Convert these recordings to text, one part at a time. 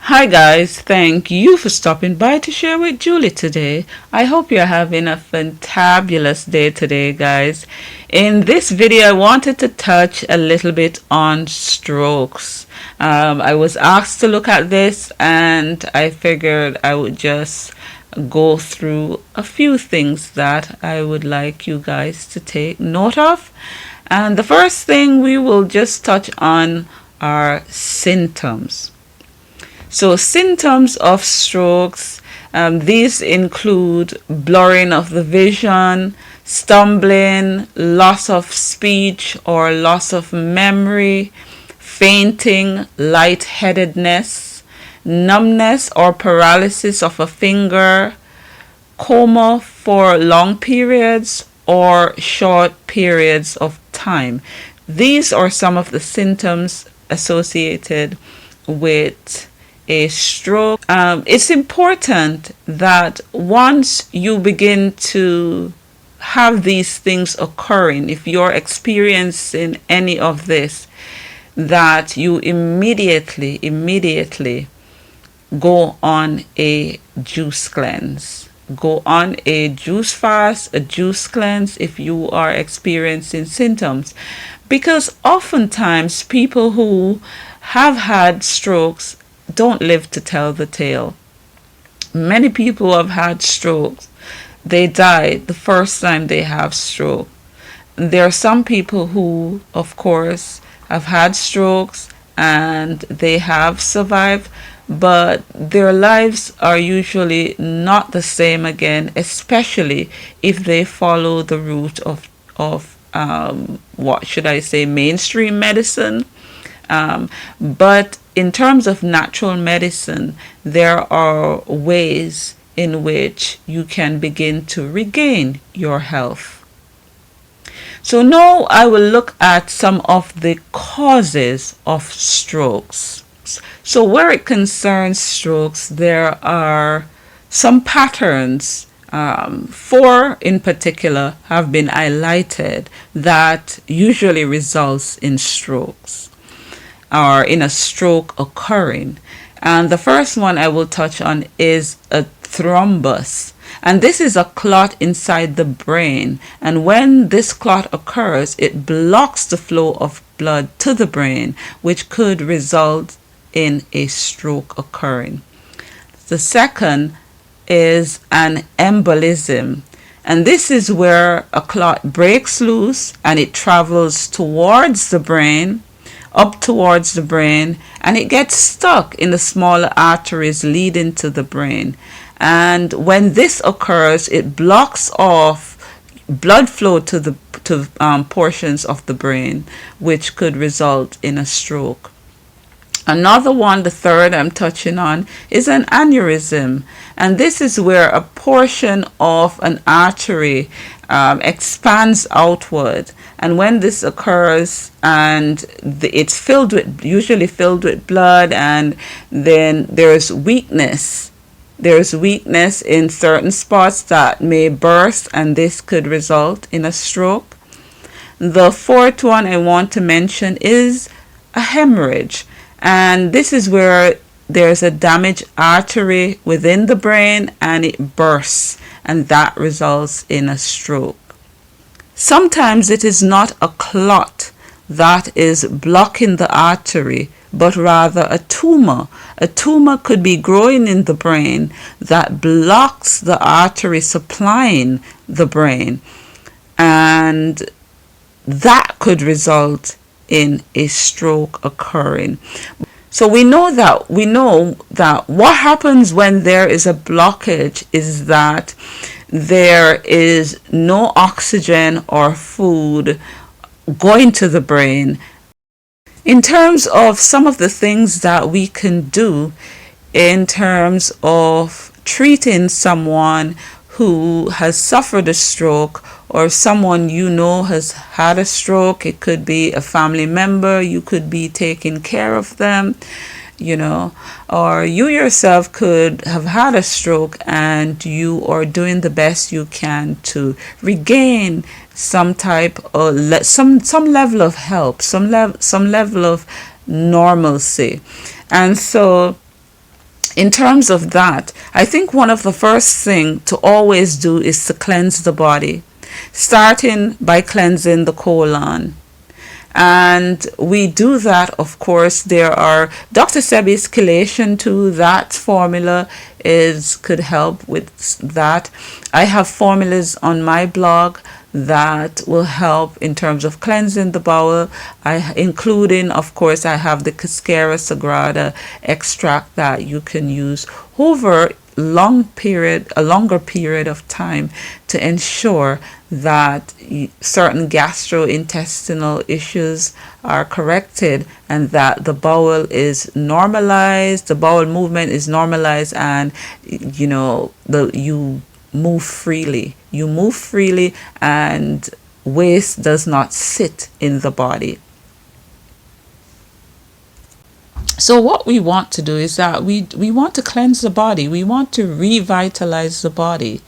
Hi guys, thank you for stopping by to share with Julie today. I hope you're having a fantabulous day today, guys. In this video, I wanted to touch a little bit on strokes. I was asked to look at this and I figured I would just go through a few things that I would like you guys to take note of. And the first thing we will just touch on are symptoms. So symptoms of strokes, these include blurring of the vision, stumbling, loss of speech or loss of memory, fainting, lightheadedness, numbness or paralysis of a finger, coma for long periods or short periods of time. These are some of the symptoms associated with a stroke. It's important that once you begin to have these things occurring, if you're experiencing any of this, that you immediately go on a juice cleanse. Go on a juice fast, a juice cleanse if you are experiencing symptoms. Because oftentimes people who have had strokes don't live to tell the tale. Many people have had strokes. They die the first time they have stroke. There are some people who, of course, have had strokes and they have survived, but their lives are usually not the same again, especially if they follow the route of what should I say, mainstream medicine. But in terms of natural medicine, there are ways in which you can begin to regain your health. So now I will look at some of the causes of strokes. So where it concerns strokes, there are some patterns. Four in particular have been highlighted that usually results in strokes or in a stroke occurring. And the first one I will touch on is a thrombus. And this is a clot inside the brain. And when this clot occurs, it blocks the flow of blood to the brain, which could result in a stroke occurring. The second is an embolism. And this is where a clot breaks loose and it travels towards the brain, up towards the brain, and it gets stuck in the smaller arteries leading to the brain. And when this occurs, it blocks off blood flow to the portions of the brain, which could result in a stroke. Another one, the third I'm touching on, is an aneurysm. And this is where a portion of an artery expands outward. And when this occurs and it's filled with, usually filled with blood, and then there's weakness. There's weakness in certain spots that may burst, and this could result in a stroke. The fourth one I want to mention is a hemorrhage. And this is where there's a damaged artery within the brain and it bursts, and that results in a stroke. Sometimes it is not a clot that is blocking the artery, but rather a tumor. A tumor could be growing in the brain that blocks the artery supplying the brain, and that could result in a stroke occurring. So we know that what happens when there is a blockage is that there is no oxygen or food going to the brain. In terms of some of the things that we can do in terms of treating someone who has suffered a stroke, or someone you know has had a stroke, it could be a family member, you could be taking care of them, or you yourself could have had a stroke and you are doing the best you can to regain some type of some level of help, some level of normalcy. And so in terms of that, I think one of the first thing to always do is to cleanse the body, starting by cleansing the colon. And we do that, of course. There are Dr. Sebi's chelation too. That formula is could help with that. I have formulas on my blog that will help in terms of cleansing the bowel. Including, of course, I have the Cascara Sagrada extract that you can use over a longer period of time to ensure that certain gastrointestinal issues are corrected and that the bowel is normalized, the bowel movement is normalized, and you move freely. You move freely, and waste does not sit in the body. So what we want to do is that we want to cleanse the body. We want to revitalize the body.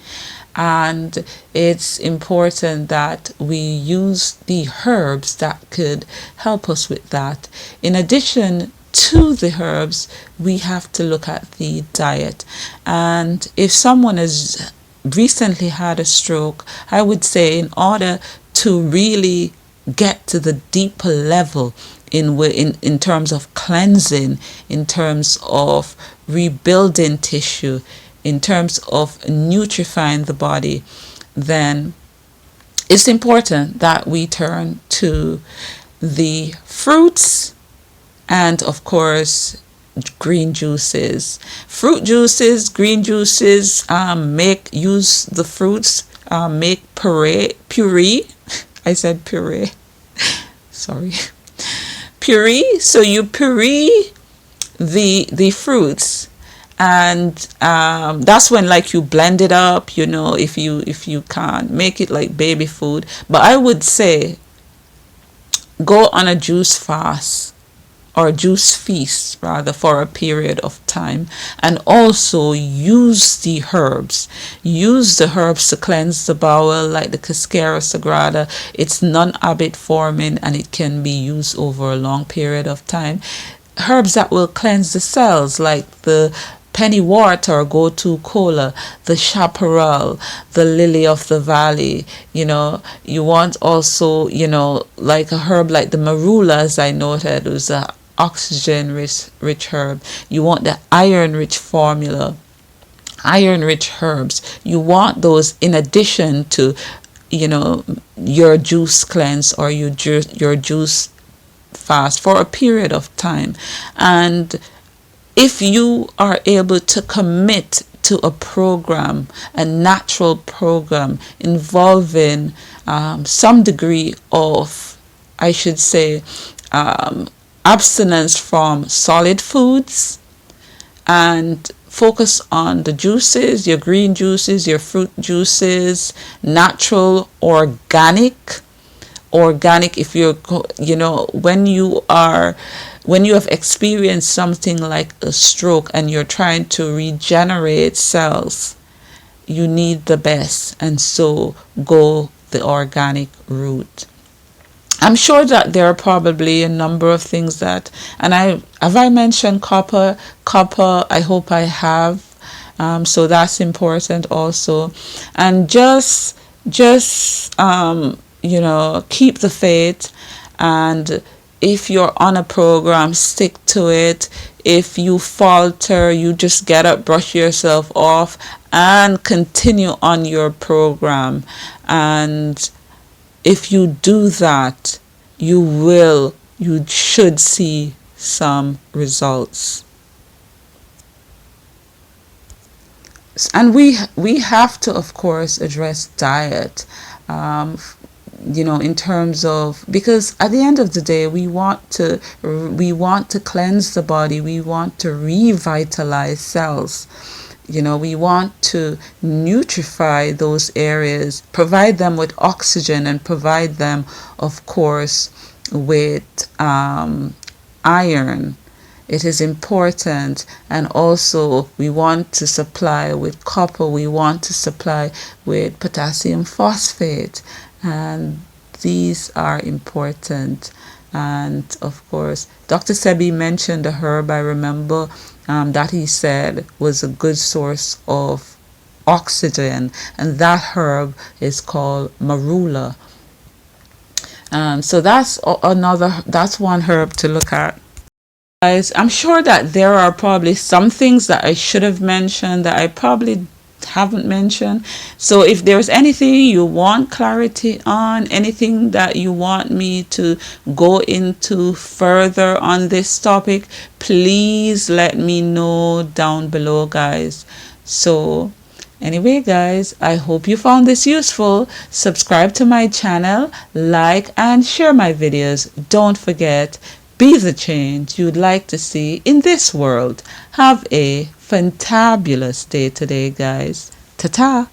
And it's important that we use the herbs that could help us with that. In addition to the herbs, we have to look at the diet. And if someone has recently had a stroke, I would say in order to really get to the deeper level in terms of cleansing, in terms of rebuilding tissue, in terms of nutrifying the body, then it's important that we turn to the fruits and, of course, green juices. Fruit juices, green juices, use the fruits, make puree. I said puree. Sorry. Puree. So you puree the fruits, and that's when, like, you blend it up, if you can't make it like baby food. But I would say go on a juice fast, or juice feast rather, for a period of time, and also use the herbs. Use the herbs to cleanse the bowel, like the Cascara Sagrada. It's non-habit forming, and it can be used over a long period of time. Herbs that will cleanse the cells, like the pennywort or gotu kola, the chaparral, the lily of the valley. You want also, like a herb like the marula, as I noted, was a oxygen rich herb. You want the iron rich formula, iron rich herbs. You want those in addition to your juice cleanse or your juice fast for a period of time. And if you are able to commit to a program, a natural program involving some degree of, I should say, abstinence from solid foods, and focus on the juices, your green juices, your fruit juices, natural, organic. If you're, when you have experienced something like a stroke and you're trying to regenerate cells, you need the best, and so go the organic route. I'm sure that there are probably a number of things that, and I mentioned copper. I hope I have. So that's important also, and just keep the faith. And if you're on a program, stick to it. If you falter, you just get up, brush yourself off, and continue on your program. And if you do that, you should see some results. And we have to, of course, address diet, in terms of, because at the end of the day, we want to cleanse the body. We want to revitalize cells. We want to nutrify those areas, provide them with oxygen, and provide them, of course, with iron. It is important. And also we want to supply with copper. We want to supply with potassium phosphate. And these are important. And of course, Dr. Sebi mentioned a herb I remember that he said was a good source of oxygen, and that herb is called marula. So that's one herb to look at. Guys, I'm sure that there are probably some things that I should have mentioned that I probably haven't mentioned. So if there's anything you want clarity on, anything that you want me to go into further on this topic, please let me know down below, guys. So anyway, guys, I hope you found this useful. Subscribe to my channel, like and share my videos. Don't forget, be the change you'd like to see in this world. Have a fantabulous day today, guys. Ta-ta!